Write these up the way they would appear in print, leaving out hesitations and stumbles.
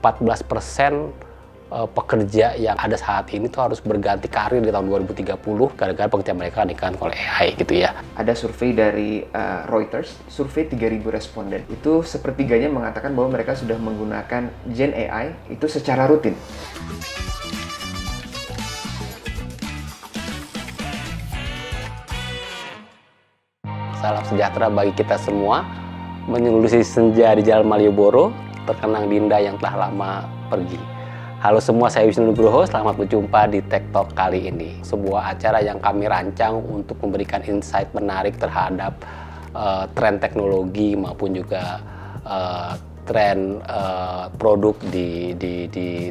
14% pekerja yang ada saat ini tuh harus berganti karir di tahun 2030 gara-gara pekerjaan mereka digantikan oleh AI gitu ya. Ada survei dari Reuters, survei 3.000 responden. Itu sepertiganya mengatakan bahwa mereka sudah menggunakan Gen AI itu secara rutin. Salam sejahtera bagi kita semua. Menyelusuri senja di Jalan Malioboro, terkenang Dinda yang telah lama pergi. Halo semua, saya Wisnu Nugroho. Selamat berjumpa di Tech Talk kali ini. Sebuah acara yang kami rancang untuk memberikan insight menarik terhadap tren teknologi maupun juga tren produk di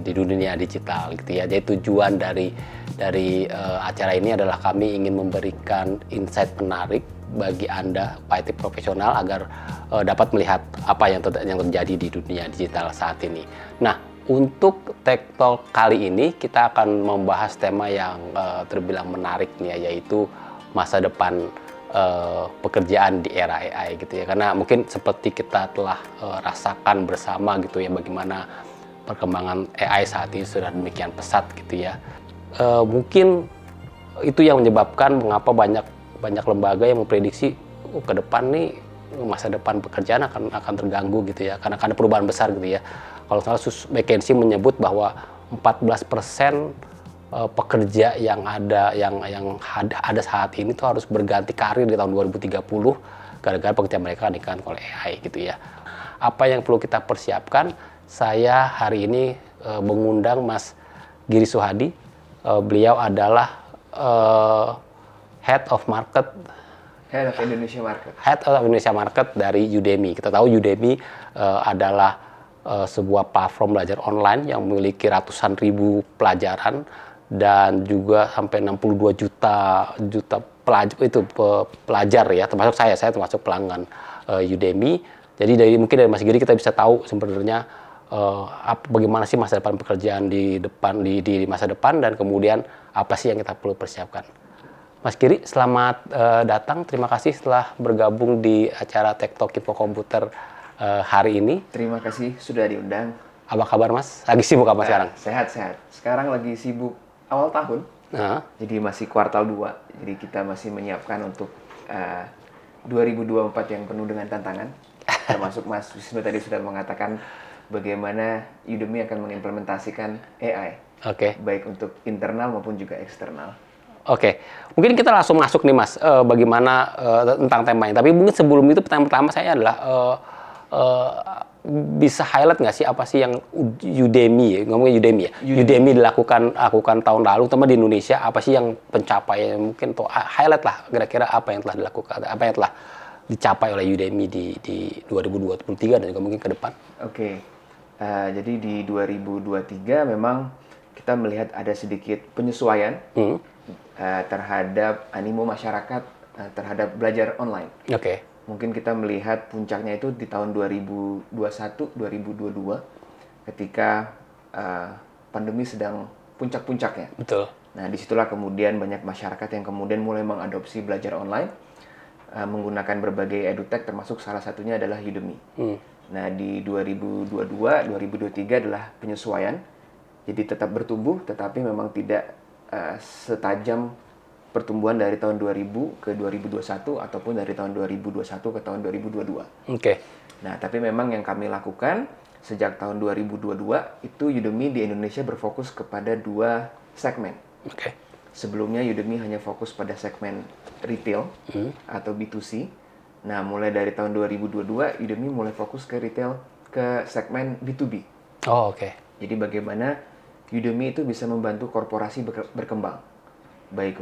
dunia digital gitu ya. Jadi tujuan dari acara ini adalah kami ingin memberikan insight menarik bagi Anda IT profesional agar dapat melihat apa yang terjadi di dunia digital saat ini. Nah, untuk Tech Talk kali ini kita akan membahas tema yang terbilang menarik nih ya, yaitu masa depan pekerjaan di era AI gitu ya. Karena mungkin seperti kita telah rasakan bersama gitu ya, bagaimana perkembangan AI saat ini sudah demikian pesat gitu ya. Mungkin itu yang menyebabkan mengapa banyak lembaga yang memprediksi ke depan nih masa depan pekerjaan akan terganggu gitu ya, karena ada perubahan besar gitu ya. Kalau salah McKinsey menyebut bahwa 14% pekerja yang ada saat ini tuh harus berganti karir di tahun 2030 gara-gara pekerjaan mereka digantikan oleh AI gitu ya. Apa yang perlu kita persiapkan? Saya hari ini mengundang Mas Giri Suhadi. Beliau adalah Head of Indonesia Market dari Udemy. Kita tahu Udemy adalah sebuah platform belajar online yang memiliki ratusan ribu pelajaran dan juga sampai 62 juta pelajar ya, termasuk saya termasuk pelanggan Udemy. Jadi mungkin dari Mas Giri kita bisa tahu sebenarnya bagaimana sih masa depan pekerjaan di masa depan, dan kemudian apa sih yang kita perlu persiapkan. Mas Giri, selamat datang. Terima kasih telah bergabung di acara Tech Talk Info Komputer hari ini. Terima kasih sudah diundang. Apa kabar Mas? Lagi sibuk apa sekarang? Sehat. Sekarang lagi sibuk awal tahun. Jadi masih kuartal 2. Jadi kita masih menyiapkan untuk 2024 yang penuh dengan tantangan. Termasuk Mas Wisnu tadi sudah mengatakan bagaimana Udemy akan mengimplementasikan AI. Baik untuk internal maupun juga eksternal. Mungkin kita langsung masuk nih Mas, bagaimana tentang tema ini. Tapi mungkin sebelum itu pertanyaan pertama saya adalah bisa highlight nggak sih apa sih yang Udemy dilakukan tahun lalu, terutama di Indonesia, apa sih yang pencapaian mungkin, atau highlight lah kira-kira apa yang telah dilakukan, apa yang telah dicapai oleh Udemy di 2023 dan juga mungkin ke depan. Jadi di 2023 memang kita melihat ada sedikit penyesuaian terhadap animo masyarakat terhadap belajar online. Mungkin kita melihat puncaknya itu di tahun 2021-2022 ketika pandemi sedang puncak-puncaknya. Betul. Nah, disitulah kemudian banyak masyarakat yang kemudian mulai mengadopsi belajar online menggunakan berbagai edutech, termasuk salah satunya adalah Udemy. Nah, di 2022-2023 adalah penyesuaian. Jadi tetap bertumbuh, tetapi memang tidak setajam pertumbuhan dari tahun 2000 ke 2021 ataupun dari tahun 2021 ke tahun 2022. Nah, tapi memang yang kami lakukan sejak tahun 2022 itu Udemy di Indonesia berfokus kepada 2 segmen. Sebelumnya Udemy hanya fokus pada segmen retail atau B2C. Nah, mulai dari tahun 2022 Udemy mulai fokus ke retail, ke segmen B2B. Jadi bagaimana Udemy itu bisa membantu korporasi berkembang. Baik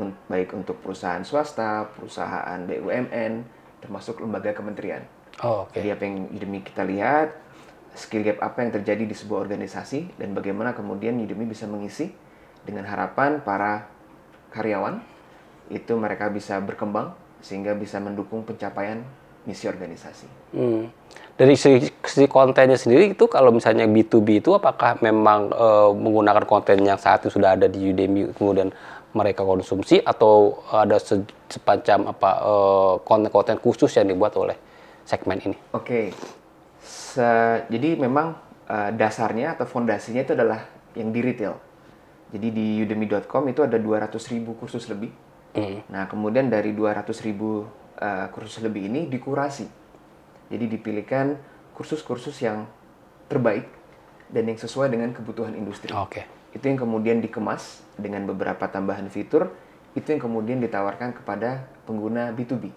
untuk perusahaan swasta, perusahaan BUMN, termasuk lembaga kementerian. Jadi apa yang Udemy kita lihat, skill gap apa yang terjadi di sebuah organisasi, dan bagaimana kemudian Udemy bisa mengisi dengan harapan para karyawan, itu mereka bisa berkembang, sehingga bisa mendukung pencapaian misi organisasi. Dari sisi kontennya sendiri itu, kalau misalnya B2B itu apakah memang menggunakan konten yang saat itu sudah ada di Udemy, kemudian mereka konsumsi, atau ada semacam konten-konten khusus yang dibuat oleh segmen ini? Jadi memang dasarnya atau fondasinya itu adalah yang di retail. Jadi di udemy.com itu ada 200.000 kursus lebih. Nah, kemudian dari 200.000 kursus lebih ini dikurasi. Jadi dipilihkan kursus-kursus yang terbaik dan yang sesuai dengan kebutuhan industri. Itu yang kemudian dikemas dengan beberapa tambahan fitur, itu yang kemudian ditawarkan kepada pengguna B2B.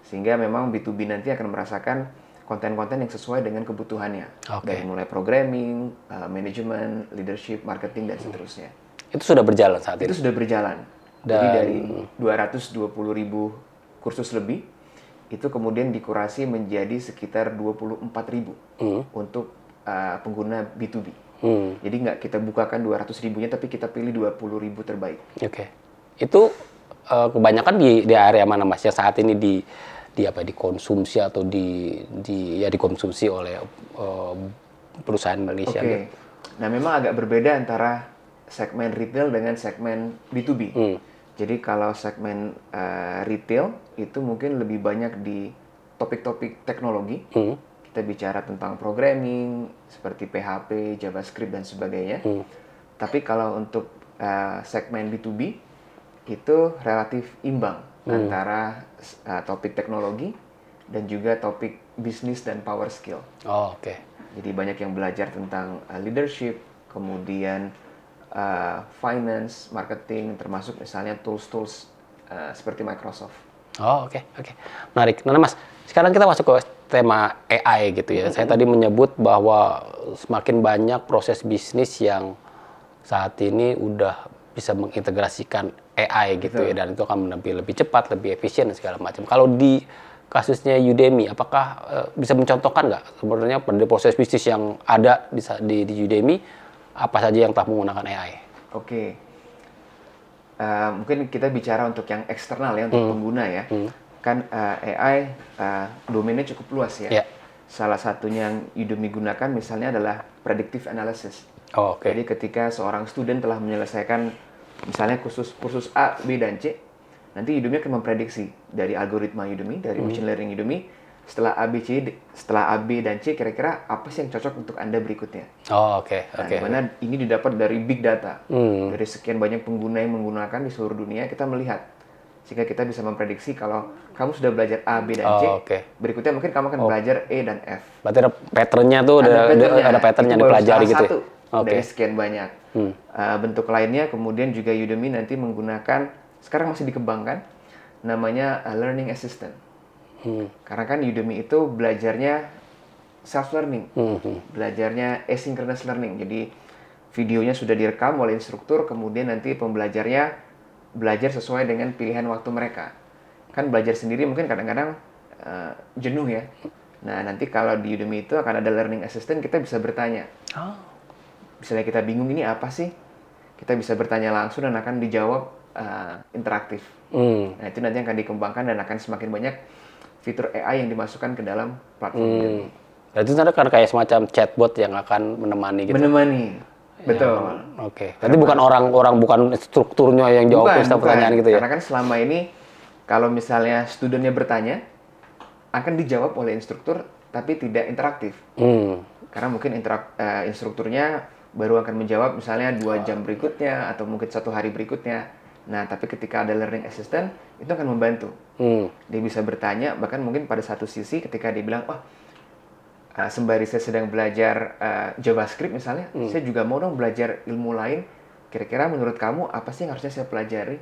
Sehingga memang B2B nanti akan merasakan konten-konten yang sesuai dengan kebutuhannya. Dari mulai programming, manajemen, leadership, marketing, dan seterusnya. Itu sudah berjalan saat ini? Itu sudah berjalan. Jadi dari 220.000 kursus lebih, itu kemudian dikurasi menjadi sekitar 24.000 untuk pengguna B2B. Jadi nggak kita bukakan 200.000-nya, tapi kita pilih 20.000 terbaik. Itu kebanyakan di area mana, Mas? Yang saat ini dikonsumsi atau dikonsumsi oleh perusahaan Malaysia. Nah, memang agak berbeda antara segmen retail dengan segmen B2B. Jadi kalau segmen retail itu mungkin lebih banyak di topik-topik teknologi. Kita bicara tentang programming seperti PHP, JavaScript dan sebagainya. Tapi kalau untuk segmen B2B itu relatif imbang antara topik teknologi dan juga topik bisnis dan power skill. Jadi banyak yang belajar tentang leadership, kemudian finance, marketing, termasuk misalnya tools-tools seperti Microsoft. Menarik. Nah, Mas, sekarang kita masuk ke tema AI gitu ya. Saya tadi menyebut bahwa semakin banyak proses bisnis yang saat ini udah bisa mengintegrasikan AI gitu ya, dan itu akan lebih cepat, lebih efisien dan segala macam. Kalau di kasusnya Udemy, apakah bisa mencontohkan nggak sebenarnya pada proses bisnis yang ada di Udemy, apa saja yang telah menggunakan AI? Mungkin kita bicara untuk yang eksternal ya, untuk pengguna ya. Kan AI domainnya cukup luas ya. Salah satunya yang Udemy gunakan misalnya adalah predictive analysis. Jadi ketika seorang student telah menyelesaikan misalnya kursus A, B, dan C, nanti Udemy akan memprediksi dari algoritma Udemy, dari machine learning Udemy, setelah A, B, dan C, kira-kira apa sih yang cocok untuk Anda berikutnya. Dimana ini didapat dari big data. Dari sekian banyak pengguna yang menggunakan di seluruh dunia, kita melihat. Sehingga kita bisa memprediksi kalau kamu sudah belajar A, B, dan C, berikutnya mungkin kamu akan belajar E dan F. Berarti ada pattern-nya tuh, ada pattern yang dipelajari gitu ya? Dari sekian banyak. Bentuk lainnya, kemudian juga Udemy nanti menggunakan, sekarang masih dikembangkan, namanya Learning Assistant. Karena kan Udemy itu belajarnya self-learning, belajarnya asynchronous learning. Jadi videonya sudah direkam oleh instruktur, kemudian nanti pembelajarnya belajar sesuai dengan pilihan waktu mereka. Kan belajar sendiri mungkin kadang-kadang jenuh ya. Nah, nanti kalau di Udemy itu akan ada learning assistant, kita bisa bertanya. Misalnya kita bingung ini apa sih? Kita bisa bertanya langsung dan akan dijawab interaktif. Nah, itu nanti akan dikembangkan dan akan semakin banyak fitur AI yang dimasukkan ke dalam platform Udemy. Berarti itu kan kayak semacam chatbot yang akan menemani gitu? Menemani. Betul. Berarti bukan orang bukan strukturnya yang jawab setiap pertanyaan gitu ya? Karena kan selama ini kalau misalnya studentnya bertanya, akan dijawab oleh instruktur, tapi tidak interaktif. Karena mungkin instrukturnya baru akan menjawab misalnya 2 jam berikutnya, atau mungkin 1 hari berikutnya. Nah, tapi ketika ada learning assistant, itu akan membantu. Dia bisa bertanya, bahkan mungkin pada satu sisi ketika dia bilang, sembari saya sedang belajar JavaScript misalnya, saya juga mau dong belajar ilmu lain. Kira-kira menurut kamu apa sih yang harusnya saya pelajari?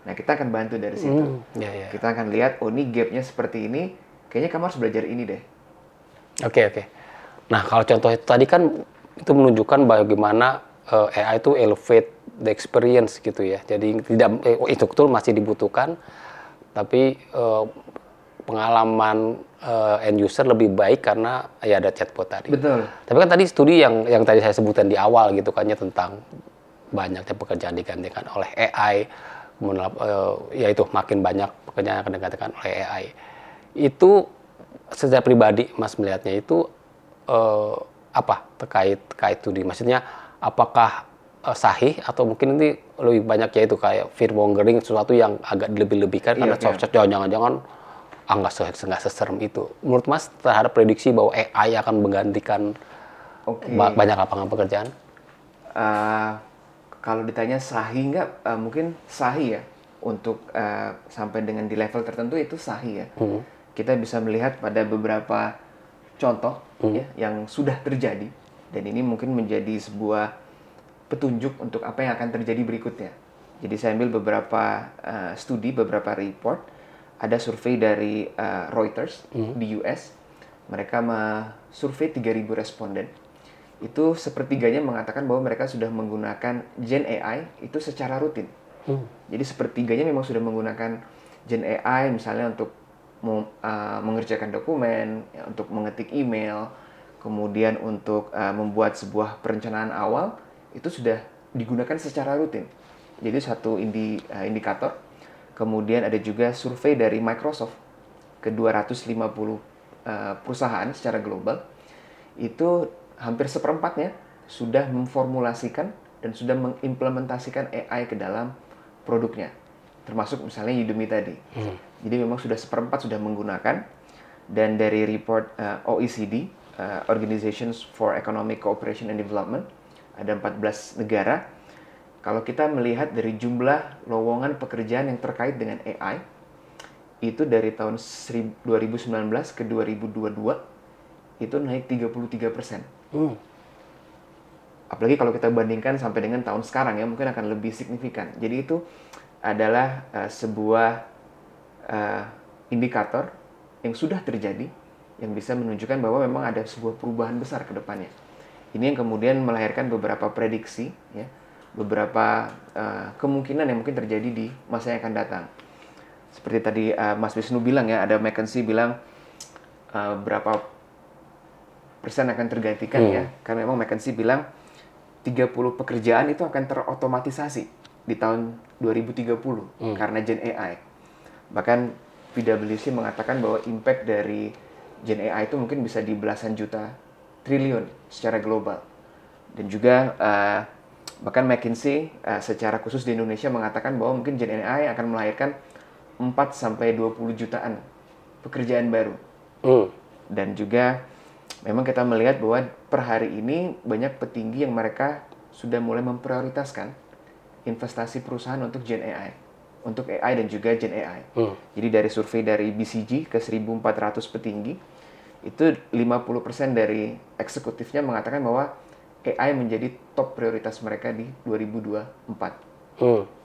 Nah, kita akan bantu dari situ. Kita akan lihat, ini gap-nya seperti ini, kayaknya kamu harus belajar ini deh. Nah, kalau contoh itu tadi kan itu menunjukkan bagaimana AI itu elevate the experience gitu ya. Jadi tidak instruktur masih dibutuhkan, tapi pengalaman end user lebih baik karena ya ada chatbot tadi. Betul. Tapi kan tadi studi yang tadi saya sebutkan di awal gitu kan ya, tentang banyaknya pekerjaan digantikan oleh AI, kemudian yaitu makin banyak pekerjaan yang akan digantikan oleh AI. Itu secara pribadi Mas melihatnya itu apa terkait studi? Maksudnya apakah sahih atau mungkin ini lebih banyak ya itu kayak fear mongering, sesuatu yang agak dilebih-lebihkan karena jangan-jangan nggak seserem itu. Menurut Mas terhadap prediksi bahwa AI akan menggantikan Oke. Banyak lapangan pekerjaan? Kalau ditanya sahih nggak, mungkin sahih ya. Untuk sampai dengan di level tertentu itu sahih ya. Kita bisa melihat pada beberapa contoh ya, yang sudah terjadi. Dan ini mungkin menjadi sebuah petunjuk untuk apa yang akan terjadi berikutnya. Jadi saya ambil beberapa studi, beberapa report. Ada survei dari Reuters di US. Mereka survei 3.000 responden. Itu sepertiganya mengatakan bahwa mereka sudah menggunakan Gen AI itu secara rutin. Jadi sepertiganya memang sudah menggunakan Gen AI misalnya untuk mengerjakan dokumen, ya, untuk mengetik email, kemudian untuk membuat sebuah perencanaan awal, itu sudah digunakan secara rutin. Jadi satu indikator. Kemudian ada juga survei dari Microsoft ke 250 perusahaan secara global. Itu hampir seperempatnya sudah memformulasikan dan sudah mengimplementasikan AI ke dalam produknya. Termasuk misalnya Udemy tadi. Jadi memang sudah seperempat sudah menggunakan. Dan dari report OECD, Organizations for Economic Cooperation and Development, ada 14 negara. Kalau kita melihat dari jumlah lowongan pekerjaan yang terkait dengan AI, itu dari tahun 2019 ke 2022, itu naik 33%. Apalagi kalau kita bandingkan sampai dengan tahun sekarang ya, mungkin akan lebih signifikan. Jadi itu adalah sebuah indikator yang sudah terjadi, yang bisa menunjukkan bahwa memang ada sebuah perubahan besar ke depannya. Ini yang kemudian melahirkan beberapa prediksi, ya, beberapa kemungkinan yang mungkin terjadi di masa yang akan datang. Seperti tadi Mas Wisnu bilang ya, ada McKinsey bilang berapa persen akan tergantikan ya, karena memang McKinsey bilang 30 pekerjaan itu akan terotomatisasi di tahun 2030 karena Gen AI. Bahkan PwC mengatakan bahwa impact dari Gen AI itu mungkin bisa di belasan juta triliun secara global. Dan juga bahkan McKinsey secara khusus di Indonesia mengatakan bahwa mungkin Gen AI akan melahirkan 4-20 jutaan pekerjaan baru. Dan juga memang kita melihat bahwa per hari ini banyak petinggi yang mereka sudah mulai memprioritaskan investasi perusahaan untuk Gen AI. Untuk AI dan juga Gen AI. Jadi dari survei dari BCG ke 1.400 petinggi, itu 50% dari eksekutifnya mengatakan bahwa AI menjadi top prioritas mereka di 2024.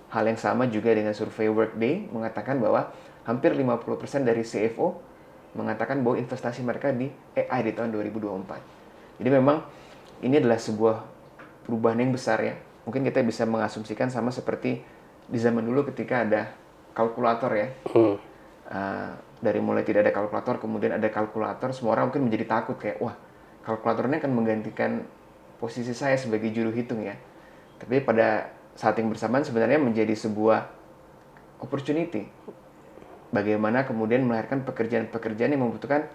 Hal yang sama juga dengan survei Workday mengatakan bahwa hampir 50% dari CFO mengatakan bahwa investasi mereka di AI di tahun 2024. Jadi memang ini adalah sebuah perubahan yang besar ya. Mungkin kita bisa mengasumsikan sama seperti di zaman dulu ketika ada kalkulator ya. Dari mulai tidak ada kalkulator, kemudian ada kalkulator, semua orang mungkin menjadi takut kayak, wah, kalkulatornya akan menggantikan posisi saya sebagai juru hitung ya. Tapi pada saat yang bersamaan sebenarnya menjadi sebuah opportunity. Bagaimana kemudian melahirkan pekerjaan-pekerjaan yang membutuhkan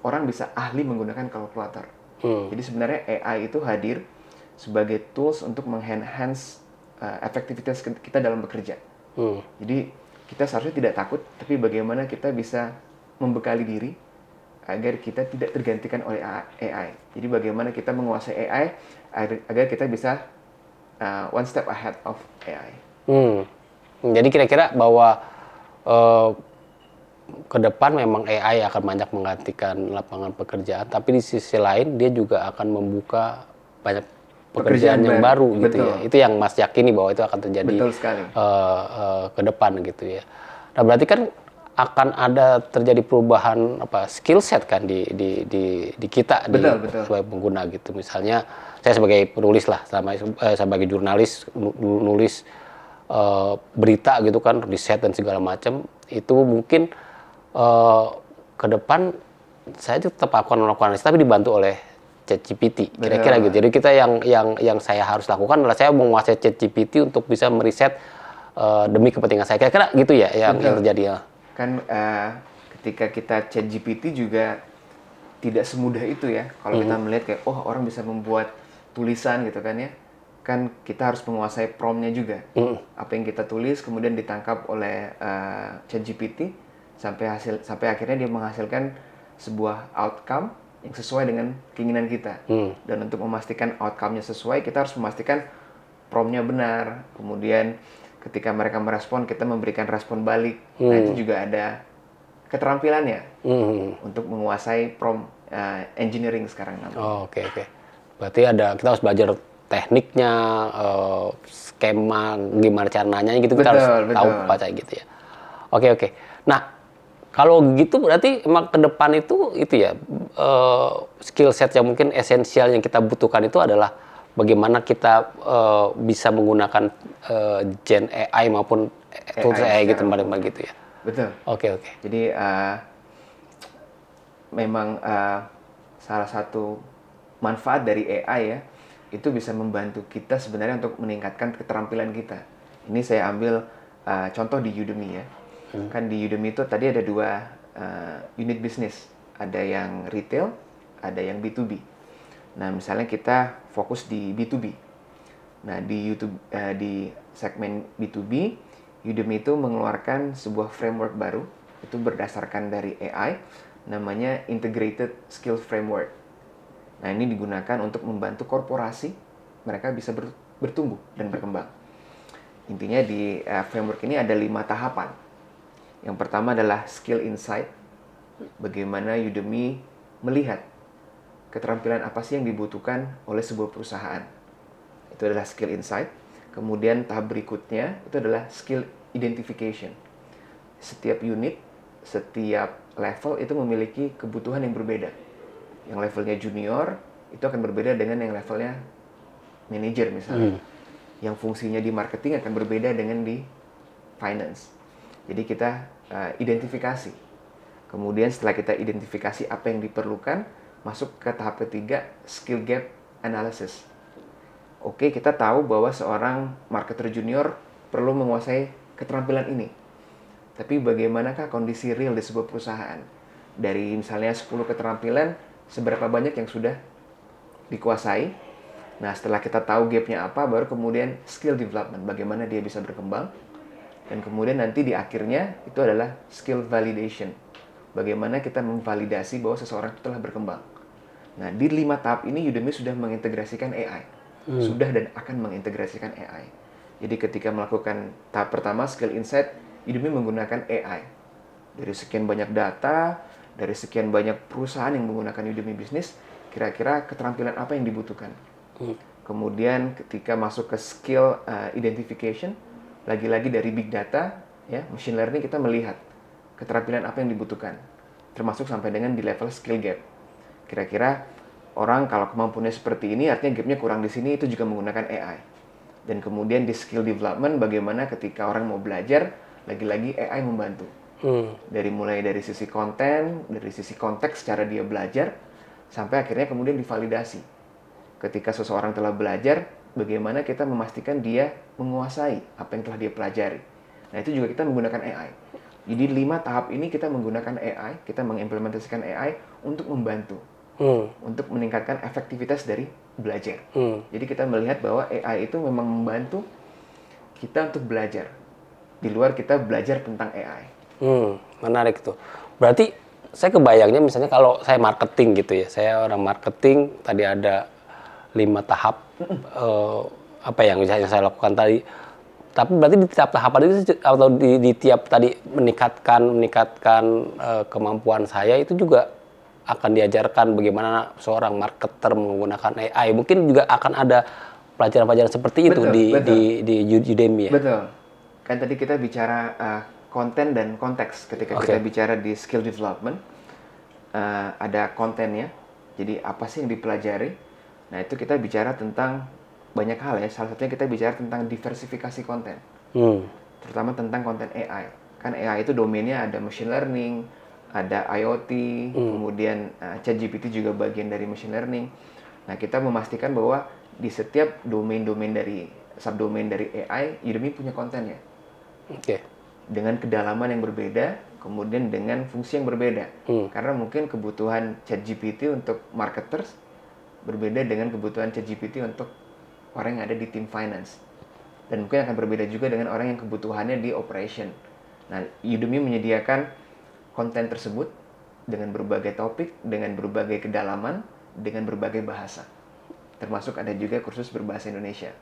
orang bisa ahli menggunakan kalkulator. Jadi sebenarnya AI itu hadir sebagai tools untuk mengenhance efektivitas kita dalam bekerja. Jadi kita seharusnya tidak takut, tapi bagaimana kita bisa membekali diri agar kita tidak tergantikan oleh AI. Jadi bagaimana kita menguasai AI agar kita bisa one step ahead of AI. Jadi kira-kira bahwa ke depan memang AI akan banyak menggantikan lapangan pekerjaan, tapi di sisi lain dia juga akan membuka banyak pekerjaan yang baru gitu ya. Itu yang Mas yakini bahwa itu akan terjadi ke depan gitu ya. Nah berarti kan akan ada terjadi perubahan skill set kan di kita sebagai pengguna gitu. Misalnya saya sebagai penulis lah, sebagai jurnalis nulis berita gitu kan, riset dan segala macam, itu mungkin ke depan saya tetap akan melakukan riset tapi dibantu oleh ChatGPT kira-kira gitu. Jadi kita yang saya harus lakukan adalah saya menguasai ChatGPT untuk bisa meriset demi kepentingan saya. Kira-kira gitu ya yang terjadi ya. Kan ketika kita ChatGPT juga tidak semudah itu ya. Kalau kita melihat kayak orang bisa membuat tulisan gitu kan ya. Kan kita harus menguasai prompt-nya juga. Apa yang kita tulis kemudian ditangkap oleh ChatGPT sampai akhirnya dia menghasilkan sebuah outcome yang sesuai dengan keinginan kita. Dan untuk memastikan outcome-nya sesuai, kita harus memastikan prompt-nya benar. Kemudian ketika mereka merespon, kita memberikan respon balik. Nah, itu juga ada keterampilannya untuk menguasai prompt engineering sekarang namanya. Oh, oke. Berarti kita harus belajar tekniknya, skema, gimana caranya gitu, kita harus tahu baca gitu ya. Oke. Nah, kalau gitu berarti emang ke depan itu ya skill set yang mungkin esensial yang kita butuhkan itu adalah bagaimana kita bisa menggunakan Gen AI maupun tools AI gitu, gitu ya. Betul. Oke. Jadi memang salah satu manfaat dari AI ya, itu bisa membantu kita sebenarnya untuk meningkatkan keterampilan kita. Ini saya ambil contoh di Udemy ya. Kan di Udemy itu tadi ada 2 unit bisnis. Ada yang retail, ada yang B2B. Nah, misalnya kita fokus di B2B. Nah, di segmen B2B, Udemy itu mengeluarkan sebuah framework baru. Itu berdasarkan dari AI, namanya Integrated Skill Framework. Nah, ini digunakan untuk membantu korporasi, mereka bisa bertumbuh dan berkembang. Intinya di framework ini ada 5 tahapan. Yang pertama adalah skill insight. Bagaimana Udemy melihat keterampilan apa sih yang dibutuhkan oleh sebuah perusahaan. Itu adalah skill insight. Kemudian tahap berikutnya itu adalah skill identification. Setiap unit, setiap level itu memiliki kebutuhan yang berbeda. Yang levelnya junior itu akan berbeda dengan yang levelnya manager misalnya. Yang fungsinya di marketing akan berbeda dengan di finance. Jadi kita identifikasi. Kemudian setelah kita identifikasi apa yang diperlukan, masuk ke tahap ketiga, skill gap analysis. Oke, kita tahu bahwa seorang marketer junior perlu menguasai keterampilan ini. Tapi bagaimanakah kondisi real di sebuah perusahaan? Dari misalnya 10 keterampilan, seberapa banyak yang sudah dikuasai? Nah, setelah kita tahu gap-nya apa, baru kemudian skill development, bagaimana dia bisa berkembang. Dan kemudian nanti di akhirnya itu adalah skill validation. Bagaimana kita memvalidasi bahwa seseorang itu telah berkembang. Nah, di 5 tahap ini Udemy sudah mengintegrasikan AI. Sudah dan akan mengintegrasikan AI. Jadi ketika melakukan tahap pertama, skill insight, Udemy menggunakan AI. Dari sekian banyak data, dari sekian banyak perusahaan yang menggunakan Udemy Business, kira-kira keterampilan apa yang dibutuhkan. Kemudian ketika masuk ke skill identification, lagi-lagi dari big data, ya, machine learning, kita melihat keterampilan apa yang dibutuhkan, termasuk sampai dengan di level skill gap. Kira-kira orang kalau kemampuannya seperti ini, artinya gapnya kurang di sini, itu juga menggunakan AI. Dan kemudian di skill development, bagaimana ketika orang mau belajar, lagi-lagi AI membantu. Mulai dari sisi konten, dari sisi konteks cara dia belajar, sampai akhirnya kemudian divalidasi. Ketika seseorang telah belajar, bagaimana kita memastikan dia menguasai apa yang telah dia pelajari. Nah, itu juga kita menggunakan AI. Jadi 5 tahap ini kita menggunakan AI, kita mengimplementasikan AI untuk membantu, untuk meningkatkan efektivitas dari belajar. Jadi kita melihat bahwa AI itu memang membantu kita untuk belajar. Di luar kita belajar tentang AI. Menarik tuh. Berarti saya kebayangnya misalnya kalau saya marketing gitu ya, saya orang marketing, tadi ada 5 tahap apa yang saya lakukan tadi. Tapi berarti di tiap tahapan itu atau di tiap tadi meningkatkan kemampuan saya itu juga akan diajarkan bagaimana seorang marketer menggunakan AI. Mungkin juga akan ada pelajaran-pelajaran seperti itu di Udemy ya. Betul. Kan tadi kita bicara konten dan konteks. Ketika kita bicara di skill development, ada kontennya. Jadi apa sih yang dipelajari? Nah, itu kita bicara tentang banyak hal ya. Salah satunya kita bicara tentang diversifikasi konten. Terutama tentang konten AI. Kan AI itu domainnya ada machine learning, ada IoT, kemudian ChatGPT juga bagian dari machine learning. Nah, kita memastikan bahwa di setiap domain-domain dari subdomain dari AI, Udemy punya kontennya. Dengan kedalaman yang berbeda, kemudian dengan fungsi yang berbeda. Karena mungkin kebutuhan ChatGPT untuk marketers berbeda dengan kebutuhan ChatGPT untuk orang yang ada di tim finance. Dan mungkin akan berbeda juga dengan orang yang kebutuhannya di operation. Nah, Udemy menyediakan konten tersebut dengan berbagai topik, dengan berbagai kedalaman, dengan berbagai bahasa. Termasuk ada juga kursus berbahasa Indonesia.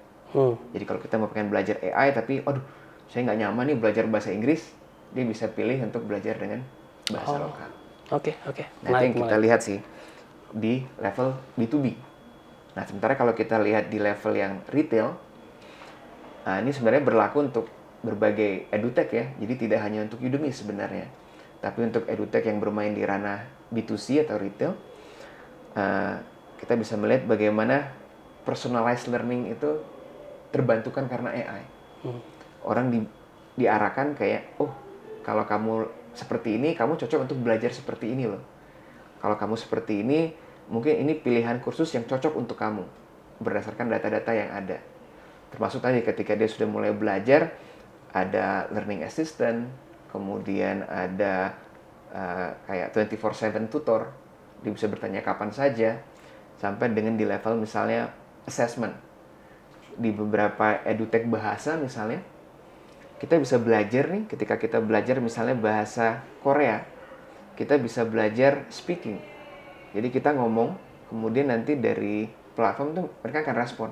Jadi kalau kita mau pengen belajar AI tapi, aduh, saya nggak nyaman nih belajar bahasa Inggris, dia bisa pilih untuk belajar dengan bahasa lokal. Oke. Nah, itu yang kita lihat sih di level B2B. Nah, sementara kalau kita lihat di level yang retail, ini sebenarnya berlaku untuk berbagai edutech ya. Jadi tidak hanya untuk Udemy sebenarnya, tapi untuk edutech yang bermain di ranah B2C atau retail, kita bisa melihat bagaimana personalized learning itu terbantukan karena AI. Orang diarahkan kayak, oh, kalau kamu seperti ini, kamu cocok untuk belajar seperti ini loh. Kalau kamu seperti ini, mungkin ini pilihan kursus yang cocok untuk kamu berdasarkan data-data yang ada. Termasuk tadi ketika dia sudah mulai belajar, ada learning assistant, kemudian ada kayak 24/7 tutor, dia bisa bertanya kapan saja, sampai dengan di level misalnya assessment. Di beberapa edutech bahasa misalnya, kita bisa belajar nih, ketika kita belajar misalnya bahasa Korea, kita bisa belajar speaking. Jadi kita ngomong, kemudian nanti dari platform tuh mereka akan respon.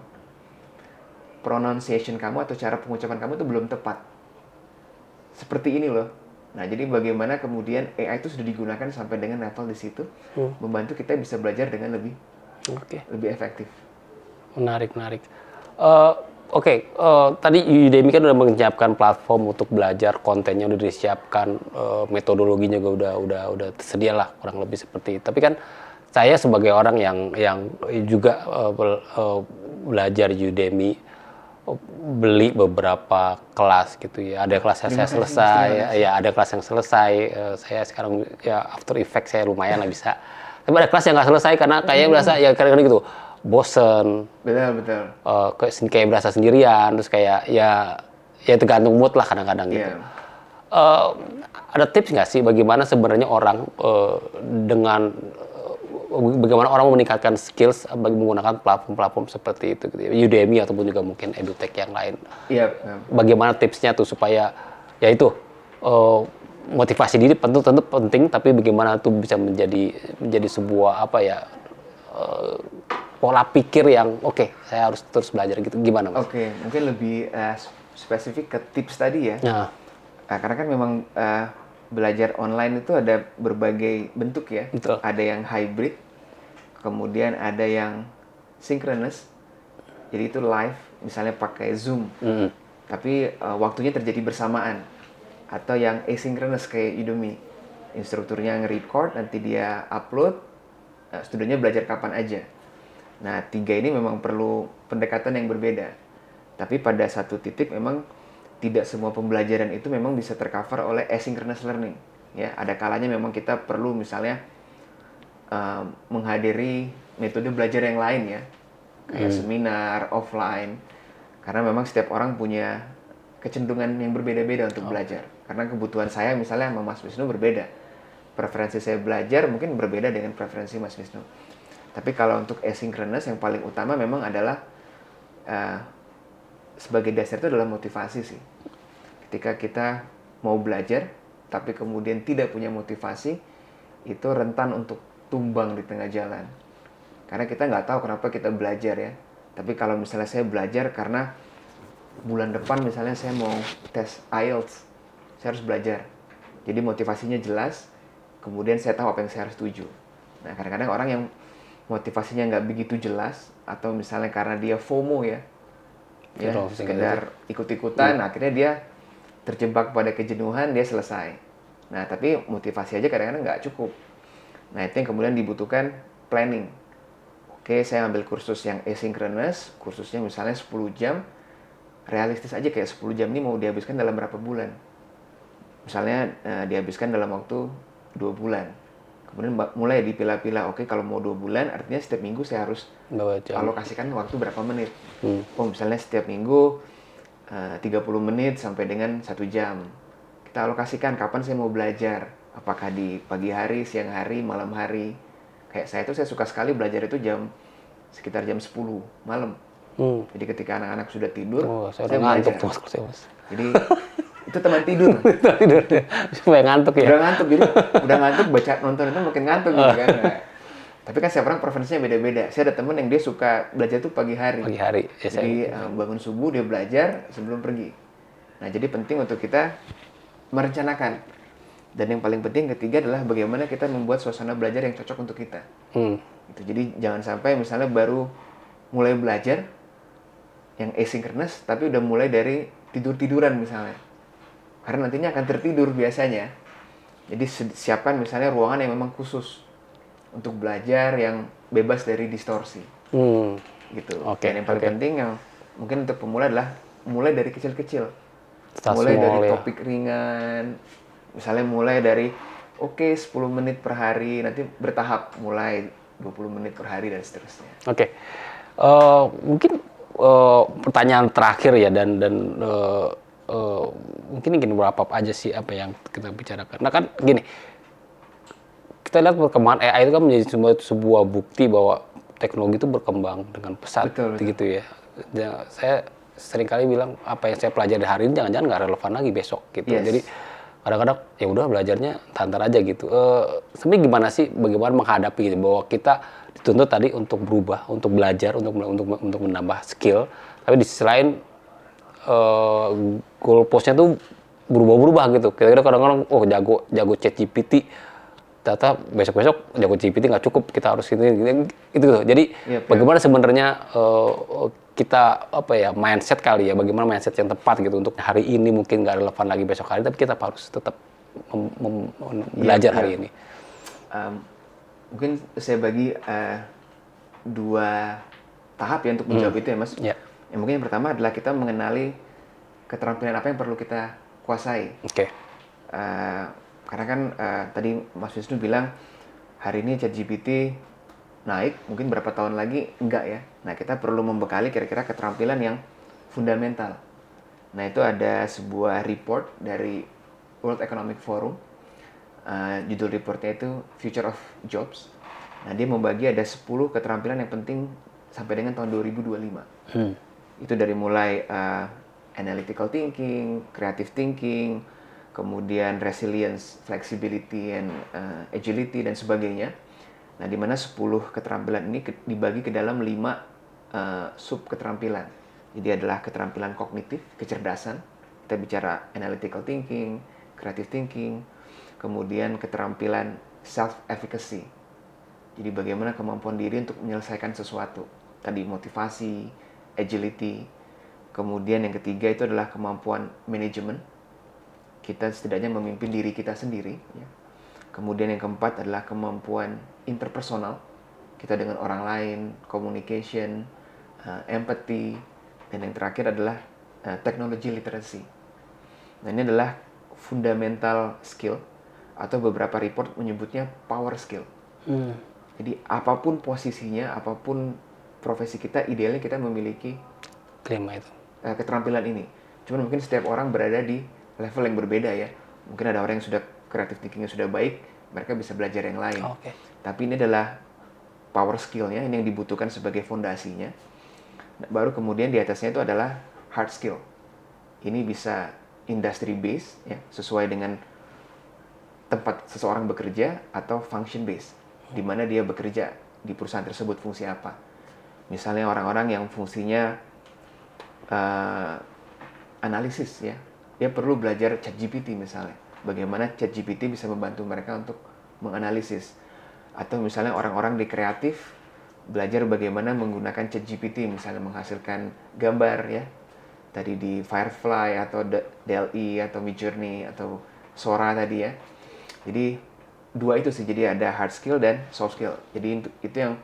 Pronunciation kamu atau cara pengucapan kamu itu belum tepat. Seperti ini loh. Nah, jadi bagaimana kemudian AI itu sudah digunakan sampai dengan level di situ, membantu kita bisa belajar dengan lebih efektif. Menarik. Tadi Udemy kan udah menyiapkan platform untuk belajar, kontennya udah disiapkan, metodologinya juga udah tersedia lah kurang lebih seperti itu. Tapi kan saya sebagai orang yang juga belajar Udemy, beli beberapa kelas gitu ya. Ada kelas yang saya selesai, ya ada kelas yang selesai. Saya sekarang ya After Effects saya lumayan lah bisa. Tapi ada kelas yang nggak selesai karena kayaknya berasa ya kadang-kadang gitu. Bosen, betul. Kayak berasa sendirian, terus kayak ya tergantung mood lah kadang-kadang gitu. Ada tips nggak sih bagaimana sebenarnya orang bagaimana orang meningkatkan skills bagi menggunakan platform-platform seperti itu, gitu ya. Udemy ataupun juga mungkin edutech yang lain. Bagaimana tipsnya tuh supaya ya itu motivasi diri tentu penting, tapi bagaimana tuh bisa menjadi sebuah pola pikir yang saya harus terus belajar gitu, gimana Mas? Mungkin lebih spesifik ke tips tadi ya. Karena kan memang belajar online itu ada berbagai bentuk ya. Betul. Ada yang hybrid, kemudian ada yang synchronous, jadi itu live, misalnya pakai Zoom, tapi waktunya terjadi bersamaan. Atau yang asynchronous kayak Udemy, instrukturnya nge-record, nanti dia upload, studentnya belajar kapan aja. Nah, 3 ini memang perlu pendekatan yang berbeda. Tapi pada satu titik memang tidak semua pembelajaran itu memang bisa tercover oleh asynchronous learning. Ya, ada kalanya memang kita perlu misalnya menghadiri metode belajar yang lain ya, kayak seminar offline. Karena memang setiap orang punya kecenderungan yang berbeda-beda untuk belajar. Karena kebutuhan saya misalnya sama Mas Wisnu berbeda. Preferensi saya belajar mungkin berbeda dengan preferensi Mas Wisnu. Tapi kalau untuk asynchronous yang paling utama memang adalah sebagai dasar itu adalah motivasi sih. Ketika kita mau belajar tapi kemudian tidak punya motivasi, itu rentan untuk tumbang di tengah jalan. Karena kita nggak tahu kenapa kita belajar ya. Tapi kalau misalnya saya belajar karena bulan depan misalnya saya mau tes IELTS, saya harus belajar. Jadi motivasinya jelas, kemudian saya tahu apa yang saya harus tuju. Nah, kadang-kadang orang yang motivasinya nggak begitu jelas, atau misalnya karena dia FOMO ya sekedar ikut-ikutan, akhirnya dia terjebak pada kejenuhan, dia selesai. Nah, tapi motivasi aja kadang-kadang nggak cukup. Nah, itu yang kemudian dibutuhkan planning. Saya ambil kursus yang asynchronous, kursusnya misalnya 10 jam, realistis aja kayak 10 jam ini mau dihabiskan dalam berapa bulan. Misalnya dihabiskan dalam waktu 2 bulan. Kemudian mulai dipilah-pilah, kalau mau 2 bulan, artinya setiap minggu saya harus alokasikan waktu berapa menit. Misalnya setiap minggu 30 menit sampai dengan 1 jam. Kita alokasikan kapan saya mau belajar. Apakah di pagi hari, siang hari, malam hari. Kayak saya suka sekali belajar itu sekitar jam 10 malam. Jadi ketika anak-anak sudah tidur, saya udah ngantuk tuh Mas. Jadi itu teman tidur. Tidur supaya ngantuk ya. Udah ngantuk, jadi udah ngantuk baca nonton itu makin ngantuk gitu kan. Nah, tapi kan setiap orang preferensinya beda-beda. Saya ada temen yang dia suka belajar tuh pagi hari. Pagi hari. Ya, Jadi bangun subuh dia belajar sebelum pergi. Nah, jadi penting untuk kita merencanakan. Dan yang paling penting ketiga adalah bagaimana kita membuat suasana belajar yang cocok untuk kita. Gitu. Jadi jangan sampai misalnya baru mulai belajar yang asynchronous tapi udah mulai dari tidur-tiduran misalnya. Karena nantinya akan tertidur biasanya. Jadi siapkan misalnya ruangan yang memang khusus untuk belajar yang bebas dari distorsi. Gitu. Dan yang paling penting yang mungkin untuk pemula adalah mulai dari kecil-kecil. Mulai dari topik ringan. Misalnya mulai dari 10 menit per hari, nanti bertahap mulai 20 menit per hari dan seterusnya. Mungkin pertanyaan terakhir ya dan mungkin berapa aja sih apa yang kita bicarakan. Nah kan gini, kita lihat perkembangan AI itu kan menjadi sebuah bukti bahwa teknologi itu berkembang dengan pesat. Betul. Gitu ya. Saya sering kali bilang apa yang saya pelajari hari ini jangan-jangan nggak relevan lagi besok gitu. Yes. Jadi kadang-kadang ya udah belajarnya tantar aja gitu. Sebenarnya gimana sih bagaimana menghadapi gitu bahwa kita dituntut tadi untuk berubah, untuk belajar, untuk menambah skill, tapi di sisi lain goal post-nya tuh berubah-berubah gitu. Kira-kira kadang-kadang jago ChatGPT, ternyata besok-besok jago GPT nggak cukup, kita harus gitu. Jadi bagaimana sebenarnya kita mindset kali ya, bagaimana mindset yang tepat gitu untuk hari ini mungkin nggak relevan lagi besok hari, tapi kita harus tetap belajar hari ini. Mungkin saya bagi 2 tahap ya untuk menjawab itu ya Mas. Yang mungkin yang pertama adalah kita mengenali keterampilan apa yang perlu kita kuasai. Karena kan tadi Mas Wisnu bilang hari ini ChatGPT naik, mungkin berapa tahun lagi enggak ya. Nah, kita perlu membekali kira-kira keterampilan yang fundamental. Nah, itu ada sebuah report dari World Economic Forum. Judul reportnya itu Future of Jobs. Nah, dia membagi ada 10 keterampilan yang penting sampai dengan tahun 2025. Itu dari mulai analytical thinking, creative thinking, kemudian resilience, flexibility, and agility, dan sebagainya. Nah, di mana 10 keterampilan ini dibagi ke dalam 5 sub keterampilan. Jadi adalah keterampilan kognitif, kecerdasan. Kita bicara analytical thinking, creative thinking, kemudian keterampilan self-efficacy. Jadi bagaimana kemampuan diri untuk menyelesaikan sesuatu. Tadi motivasi, agility. Kemudian yang ketiga itu adalah kemampuan manajemen. Kita setidaknya memimpin diri kita sendiri. Ya. Kemudian yang keempat adalah kemampuan interpersonal. Kita dengan orang lain, communication, empathy. Dan yang terakhir adalah technology literacy. Nah, ini adalah fundamental skill, atau beberapa report menyebutnya power skill. Jadi apapun posisinya, apapun profesi kita, idealnya kita memiliki keterampilan ini. Cuman mungkin setiap orang berada di level yang berbeda ya. Mungkin ada orang yang sudah creative thinking-nya sudah baik, mereka bisa belajar yang lain. Tapi ini adalah power skill-nya, ini yang dibutuhkan sebagai fondasinya. Baru kemudian di atasnya itu adalah hard skill. Ini bisa industry based ya, sesuai dengan tempat seseorang bekerja, atau function based, di mana dia bekerja di perusahaan tersebut, fungsi apa. Misalnya orang-orang yang fungsinya analisis ya, dia perlu belajar ChatGPT misalnya. Bagaimana ChatGPT bisa membantu mereka untuk menganalisis. Atau misalnya orang-orang di kreatif belajar bagaimana menggunakan ChatGPT, misalnya menghasilkan gambar ya. Tadi di Firefly atau DALL-E atau Midjourney atau Sora tadi ya. Jadi 2 itu sih, jadi ada hard skill dan soft skill. Jadi itu yang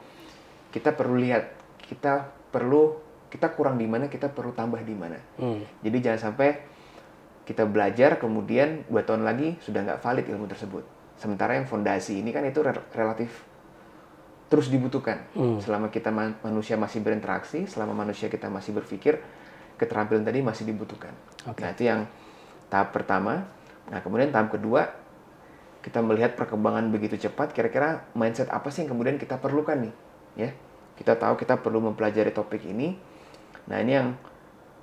kita perlu lihat. Kita kurang di mana, kita perlu tambah di mana. Jadi jangan sampai kita belajar kemudian 2 tahun lagi sudah nggak valid ilmu tersebut. Sementara yang fondasi ini kan itu relatif terus dibutuhkan. Selama kita manusia masih berinteraksi, selama manusia kita masih berpikir, keterampilan tadi masih dibutuhkan. Nah, itu yang tahap pertama. Nah, kemudian tahap kedua, kita melihat perkembangan begitu cepat, kira-kira mindset apa sih yang kemudian kita perlukan nih, ya? Kita tahu kita perlu mempelajari topik ini. Nah, ini yang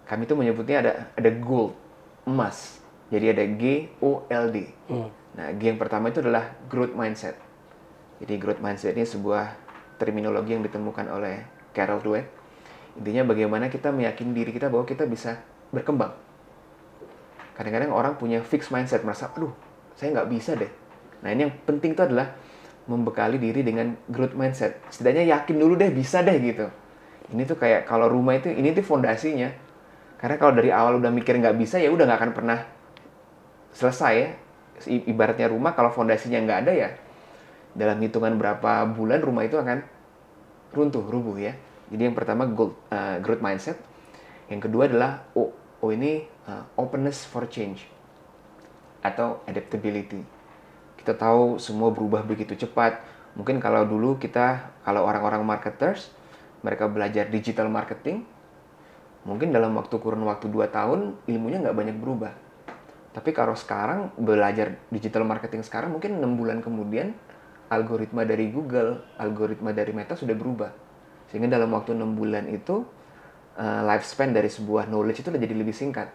kami tuh menyebutnya ada gold, emas. Jadi ada GOLD. Nah, G yang pertama itu adalah growth mindset. Jadi growth mindset ini sebuah terminologi yang ditemukan oleh Carol Dweck. Intinya bagaimana kita meyakini diri kita bahwa kita bisa berkembang. Kadang-kadang orang punya fixed mindset, merasa, aduh, saya nggak bisa deh. Nah, ini yang penting itu adalah membekali diri dengan growth mindset. Setidaknya yakin dulu deh, bisa deh gitu. Ini tuh kayak kalau rumah itu, ini tuh fondasinya. Karena kalau dari awal udah mikir nggak bisa, ya udah nggak akan pernah selesai ya. Ibaratnya rumah, kalau fondasinya nggak ada ya, dalam hitungan berapa bulan rumah itu akan runtuh, rubuh ya. Jadi yang pertama growth mindset. Yang kedua adalah ini openness for change atau adaptability. Kita tahu semua berubah begitu cepat. Mungkin kalau dulu kalau orang-orang marketers, mereka belajar digital marketing, mungkin dalam kurun waktu 2 tahun ilmunya nggak banyak berubah. Tapi kalau sekarang belajar digital marketing sekarang, mungkin 6 bulan kemudian algoritma dari Google, algoritma dari Meta sudah berubah. Sehingga dalam waktu 6 bulan itu lifespan dari sebuah knowledge itu jadi lebih singkat.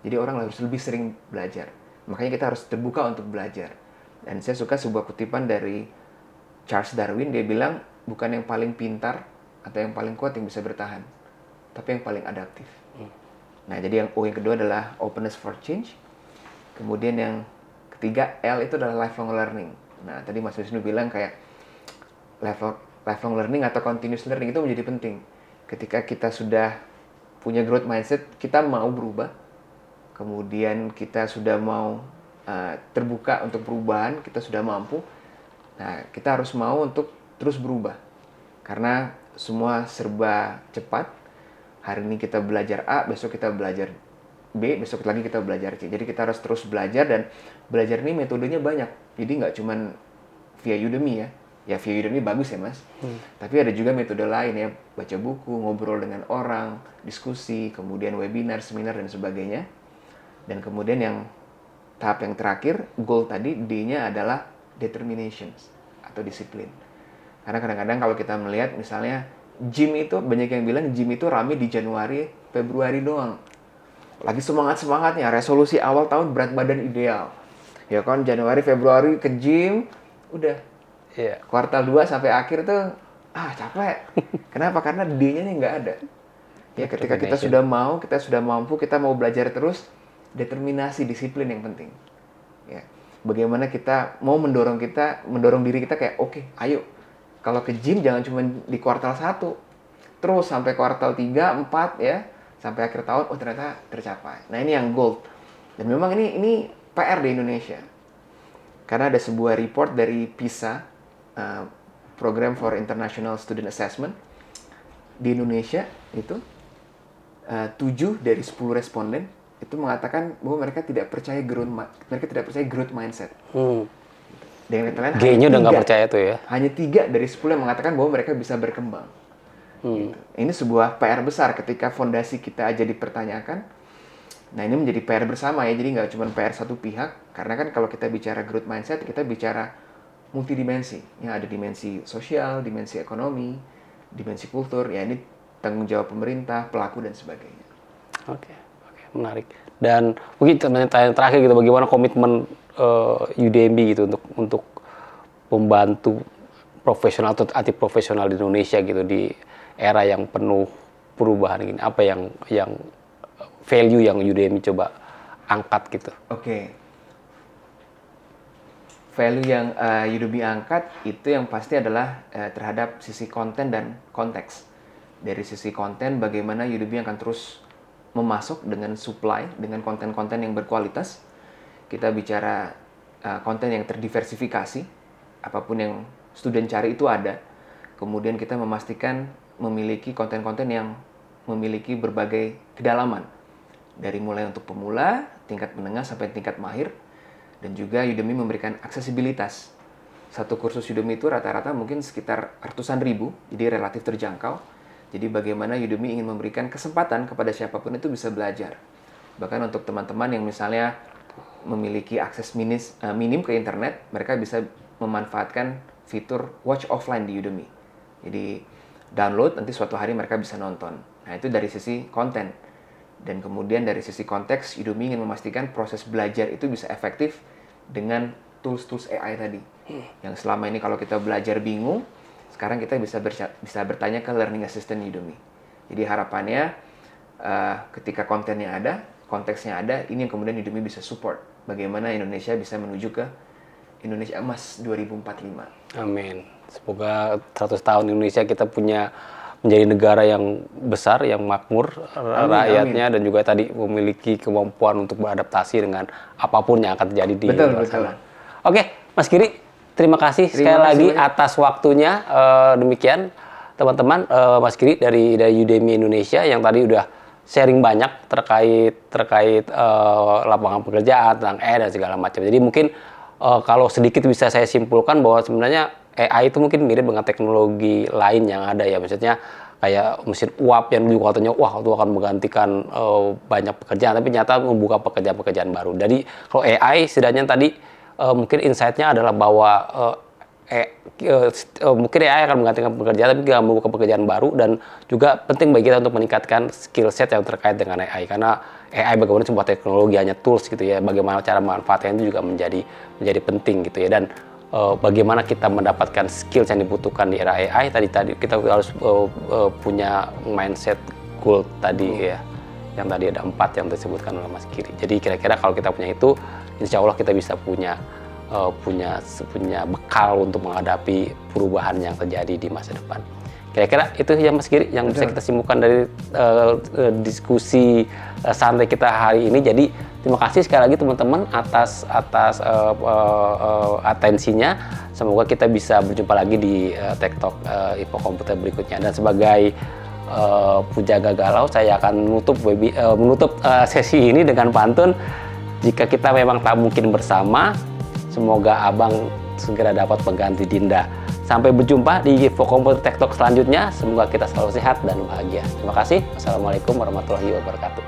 Jadi orang harus lebih sering belajar. Makanya kita harus terbuka untuk belajar. Dan saya suka sebuah kutipan dari Charles Darwin, dia bilang bukan yang paling pintar atau yang paling kuat yang bisa bertahan, tapi yang paling adaptif. Nah, jadi yang yang kedua adalah openness for change. Kemudian yang ketiga, L itu adalah lifelong learning. Nah, tadi Mas Wisnu bilang kayak lifelong learning atau continuous learning itu menjadi penting. Ketika kita sudah punya growth mindset, kita mau berubah. Kemudian kita sudah mau terbuka untuk perubahan, kita sudah mampu. Nah, kita harus mau untuk terus berubah. Karena semua serba cepat. Hari ini kita belajar A, besok kita belajar B, besok lagi kita belajar C. Jadi kita harus terus belajar, dan belajar ini metodenya banyak. Jadi nggak cuma via Udemy ya. Ya via Udemy bagus ya Mas. Tapi ada juga metode lain ya. Baca buku, ngobrol dengan orang, diskusi, kemudian webinar, seminar, dan sebagainya. Dan kemudian yang tahap yang terakhir, goal tadi, D-nya adalah determination atau disiplin. Karena kadang-kadang kalau kita melihat misalnya gym itu, banyak yang bilang gym itu rame di Januari, Februari doang. Lagi semangat-semangatnya, resolusi awal tahun berat badan ideal. Ya kan, Januari, Februari ke gym, udah. Kuartal 2 sampai akhir tuh, capek. Kenapa? Karena D-nya nih nggak ada. Ya, ketika kita sudah mau, kita sudah mampu, kita mau belajar terus, determinasi, disiplin yang penting. Ya. Bagaimana kita mau mendorong diri kita kayak, oke, ayo. Kalau ke gym jangan cuma di kuartal 1. Terus sampai kuartal 3, 4 ya. Sampai akhir tahun, ternyata tercapai. Nah, ini yang gold. Dan memang ini PR di Indonesia. Karena ada sebuah report dari PISA, Program for International Student Assessment. Di Indonesia itu, 7 dari 10 responden itu mengatakan bahwa mereka tidak percaya growth mindset. Dengan kata lain, G-nya udah nggak percaya tuh ya. Hanya 3 dari 10 yang mengatakan bahwa mereka bisa berkembang. Gitu. Ini sebuah PR besar ketika fondasi kita aja dipertanyakan. Nah, ini menjadi PR bersama ya. Jadi nggak cuma PR satu pihak. Karena kan kalau kita bicara growth mindset, kita bicara multidimensi. Ya, ada dimensi sosial, dimensi ekonomi, dimensi kultur. Ya, ini tanggung jawab pemerintah, pelaku, dan sebagainya. Oke, menarik. Dan mungkin pertanyaan terakhir gitu, bagaimana komitmen Udemy gitu untuk membantu profesional atau atlet profesional di Indonesia gitu di era yang penuh perubahan gini. Apa yang value yang Udemy coba angkat gitu? Oke. Value yang Udemy angkat itu yang pasti adalah terhadap sisi konten dan konteks. Dari sisi konten, bagaimana Udemy akan terus memasuk dengan supply, dengan konten-konten yang berkualitas. Kita bicara konten yang terdiversifikasi, apapun yang student cari itu ada. Kemudian kita memastikan memiliki konten-konten yang memiliki berbagai kedalaman. Dari mulai untuk pemula, tingkat menengah, sampai tingkat mahir. Dan juga Udemy memberikan aksesibilitas. Satu kursus Udemy itu rata-rata mungkin sekitar ratusan ribu, jadi relatif terjangkau. Jadi bagaimana Udemy ingin memberikan kesempatan kepada siapapun itu bisa belajar. Bahkan untuk teman-teman yang misalnya memiliki akses minim ke internet, mereka bisa memanfaatkan fitur watch offline di Udemy. Jadi download, nanti suatu hari mereka bisa nonton. Nah, itu dari sisi konten. Dan kemudian dari sisi konteks, Udemy ingin memastikan proses belajar itu bisa efektif dengan tools-tools AI tadi. Yang selama ini kalau kita belajar bingung, sekarang kita bisa bertanya ke Learning Assistant Udemy. Jadi harapannya ketika kontennya ada, konteksnya ada, ini yang kemudian Udemy bisa support. Bagaimana Indonesia bisa menuju ke Indonesia Emas 2045. Amin. Semoga 100 tahun Indonesia kita menjadi negara yang besar, yang makmur rakyatnya, dan juga tadi memiliki kemampuan untuk beradaptasi dengan apapun yang akan terjadi di luar sana. Oke, Mas Giri, terima kasih sekali lagi atas waktunya. Demikian teman-teman, Mas Giri dari Udemy Indonesia yang tadi udah sharing banyak terkait lapangan pekerjaan, tentang AI dan segala macam. Jadi mungkin kalau sedikit bisa saya simpulkan bahwa sebenarnya AI itu mungkin mirip dengan teknologi lain yang ada ya, maksudnya kayak mesin uap yang dulu katanya wah itu akan menggantikan banyak pekerjaan, tapi ternyata membuka pekerjaan-pekerjaan baru. Jadi kalau AI setidaknya tadi mungkin insight-nya adalah bahwa mungkin AI akan menggantikan pekerjaan, tapi juga membuka pekerjaan baru, dan juga penting bagi kita untuk meningkatkan skill set yang terkait dengan AI, karena AI bagaimana sebuah teknologi hanya tools gitu ya, bagaimana cara manfaatnya itu juga menjadi penting gitu ya. Dan bagaimana kita mendapatkan skills yang dibutuhkan di era AI tadi kita harus punya mindset goal tadi ya, yang tadi ada 4 yang disebutkan oleh Mas Giri. Jadi kira-kira kalau kita punya itu, insya Allah kita bisa punya bekal untuk menghadapi perubahan yang terjadi di masa depan. Kira-kira itu ya Mas Giri yang bisa kita simpulkan dari diskusi santai kita hari ini. Jadi terima kasih sekali lagi teman-teman atas atensinya. Semoga kita bisa berjumpa lagi di Tech Talk Info Komputer berikutnya. Dan sebagai Pujaga Galau, saya akan menutup sesi ini dengan pantun. Jika kita memang tak mungkin bersama, semoga abang segera dapat pengganti Dinda. Sampai berjumpa di Info Komputer Tech Talk selanjutnya. Semoga kita selalu sehat dan bahagia. Terima kasih. Wassalamualaikum warahmatullahi wabarakatuh.